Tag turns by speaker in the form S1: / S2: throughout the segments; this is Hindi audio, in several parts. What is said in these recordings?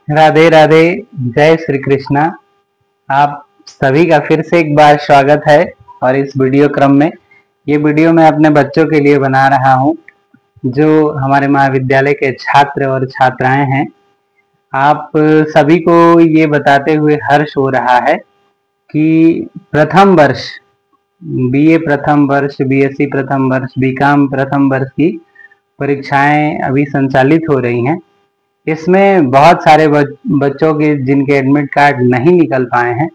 S1: राधे राधे। जय श्री कृष्णा। आप सभी का फिर से एक बार स्वागत है। और इस वीडियो क्रम में ये वीडियो मैं अपने बच्चों के लिए बना रहा हूँ, जो हमारे महाविद्यालय के छात्र और छात्राएं हैं। आप सभी को ये बताते हुए हर्ष हो रहा है कि प्रथम वर्ष बीए प्रथम वर्ष, बीएससी प्रथम वर्ष, बीकॉम प्रथम वर्ष की परीक्षाएं अभी संचालित हो रही हैं। इसमें बहुत सारे बच्चों के जिनके एडमिट कार्ड नहीं निकल पाए हैं,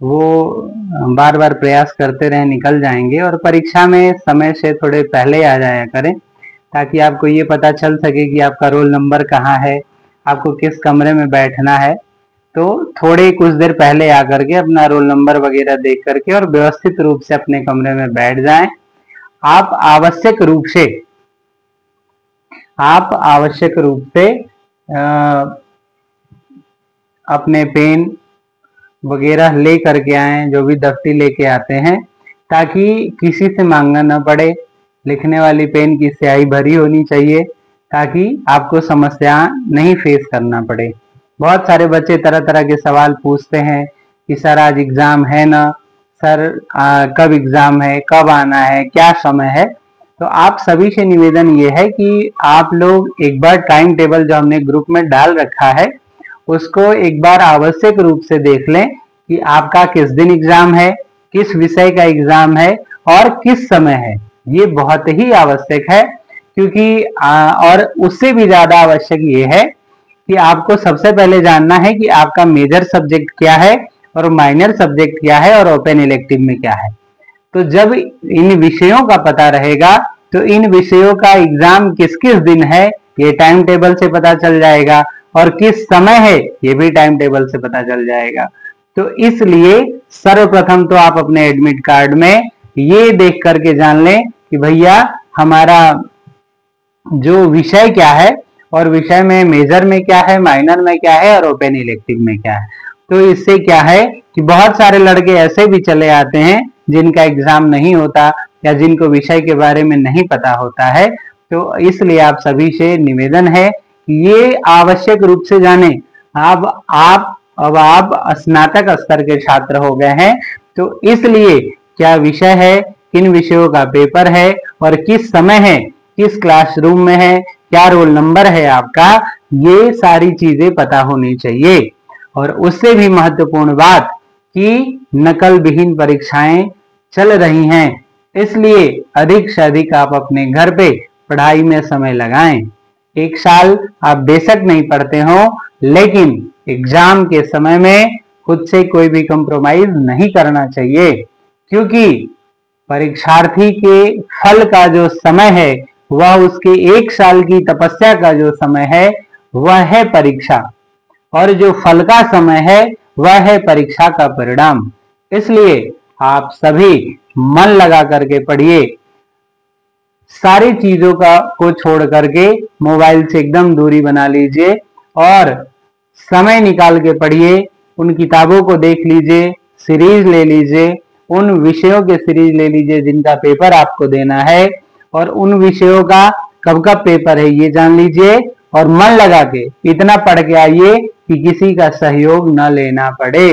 S1: वो बार बार प्रयास करते रहे निकल जाएंगे। और परीक्षा में समय से थोड़े पहले आ जाया करें, ताकि आपको ये पता चल सके कि आपका रोल नंबर कहाँ है, आपको किस कमरे में बैठना है। तो थोड़े कुछ देर पहले आकर के अपना रोल नंबर वगैरह देख करके और व्यवस्थित रूप से अपने कमरे में बैठ जाएं। आप आवश्यक रूप से अपने पेन वगैरह ले करके आए, जो भी दफ्ती लेके आते हैं, ताकि किसी से मांगना न पड़े। लिखने वाली पेन की स्याही भरी होनी चाहिए, ताकि आपको समस्या नहीं फेस करना पड़े। बहुत सारे बच्चे तरह तरह के सवाल पूछते हैं कि सर आज एग्जाम है ना, सर कब एग्जाम है, कब आना है, क्या समय है। तो आप सभी से निवेदन ये है कि आप लोग एक बार टाइम टेबल जो हमने ग्रुप में डाल रखा है, उसको एक बार आवश्यक रूप से देख लें कि आपका किस दिन एग्जाम है, किस विषय का एग्जाम है और किस समय है। ये बहुत ही आवश्यक है, क्योंकि और उससे भी ज्यादा आवश्यक ये है कि आपको सबसे पहले जानना है कि आपका मेजर सब्जेक्ट क्या है और माइनर सब्जेक्ट क्या है और ओपन इलेक्टिव में क्या है। तो जब इन विषयों का पता रहेगा तो इन विषयों का एग्जाम किस किस दिन है ये टाइम टेबल से पता चल जाएगा, और किस समय है ये भी टाइम टेबल से पता चल जाएगा। तो इसलिए सर्वप्रथम तो आप अपने एडमिट कार्ड में ये देख करके जान लें कि भैया हमारा जो विषय क्या है, और विषय में मेजर में क्या है, माइनर में क्या है और ओपन इलेक्टिव में क्या है। तो इससे क्या है कि बहुत सारे लड़के ऐसे भी चले आते हैं जिनका एग्जाम नहीं होता या जिनको विषय के बारे में नहीं पता होता है। तो इसलिए आप सभी से निवेदन है कि ये आवश्यक रूप से जाने। अब आप स्नातक स्तर के छात्र हो गए हैं, तो इसलिए क्या विषय है, किन विषयों का पेपर है और किस समय है, किस क्लासरूम में है, क्या रोल नंबर है आपका, ये सारी चीजें पता होनी चाहिए। और उससे भी महत्वपूर्ण बात कि नकल विहीन परीक्षाएं चल रही हैं, इसलिए अधिक से अधिक आप अपने घर पे पढ़ाई में समय लगाएं। एक साल आप बेशक नहीं पढ़ते हो, लेकिन एग्जाम के समय में खुद से कोई भी कंप्रोमाइज नहीं करना चाहिए, क्योंकि परीक्षार्थी के फल का जो समय है वह उसके एक साल की तपस्या का जो समय है वह है परीक्षा, और जो फल का समय है वह है परीक्षा का परिणाम। इसलिए आप सभी मन लगा करके पढ़िए, सारी चीजों को छोड़ करके मोबाइल से एकदम दूरी बना लीजिए और समय निकाल के पढ़िए। उन किताबों को देख लीजिए, सीरीज ले लीजिए, उन विषयों के सीरीज ले लीजिए जिनका पेपर आपको देना है, और उन विषयों का कब कब पेपर है ये जान लीजिए। और मन लगा के इतना पढ़ के आइए कि किसी का सहयोग न लेना पड़े।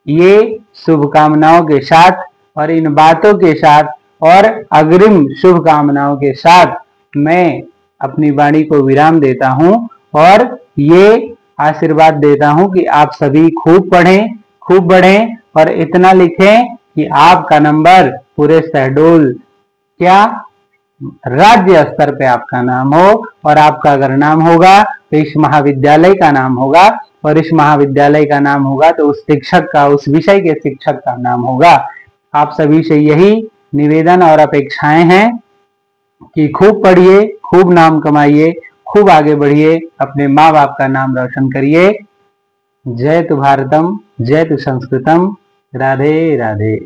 S1: ये शुभकामनाओं के साथ और इन बातों के साथ और अग्रिम शुभकामनाओं के साथ मैं अपनी वाणी को विराम देता हूं, और ये आशीर्वाद देता हूं कि आप सभी खूब पढ़ें, खूब बढ़ें और इतना लिखें कि आपका नंबर पूरे शहडोल क्या राज्य स्तर पे आपका नाम हो। और आपका अगर नाम होगा तो इस महाविद्यालय का नाम होगा, और इस महाविद्यालय का नाम होगा तो उस शिक्षक का, उस विषय के शिक्षक का नाम होगा। आप सभी से यही निवेदन और अपेक्षाएं हैं कि खूब पढ़िए, खूब नाम कमाइए, खूब आगे बढ़िए, अपने माँ बाप का नाम रोशन करिए। जय तु भारतम, जय तु संस्कृतम। राधे राधे।